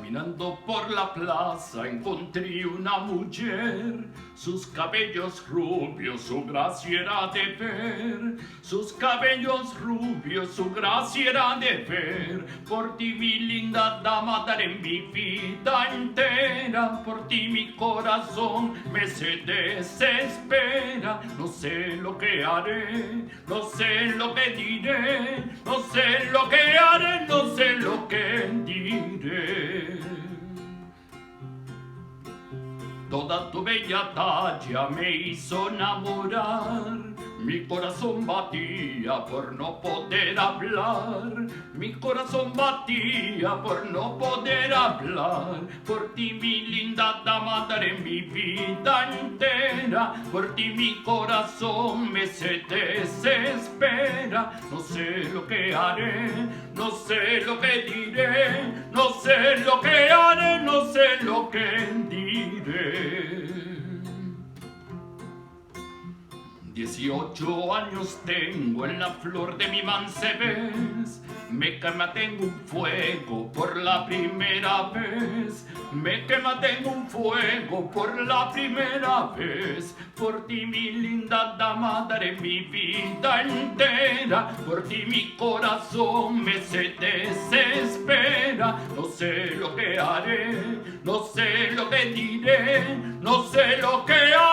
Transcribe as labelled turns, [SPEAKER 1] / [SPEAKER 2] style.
[SPEAKER 1] Caminando por la plaza encontré una mujer, sus cabellos rubios, su gracia era de ver, sus cabellos rubios, su gracia era de ver. Por ti, mi linda dama, daré mi vida entera, por ti mi corazón me se desespera. No sé lo que haré, no sé lo que diré, no sé lo que haré, no sé lo que diré. Toda tu bella talla me hizo enamorar, mi corazón batía por no poder hablar, mi corazón batía por no poder hablar. Por ti, mi linda dama, daré mi vida entera, por ti mi corazón me se desespera. No sé lo que haré, no sé lo que diré, no sé lo que haré, no sé lo que diré. 18 años tengo, en la flor de mi mancebés, me quema, tengo un fuego por la primera vez, me quema, tengo un fuego por la primera vez. Por ti, mi linda dama, daré mi vida entera, por ti mi corazón me se desespera. No sé lo que haré, no sé lo que diré, no sé lo que haré.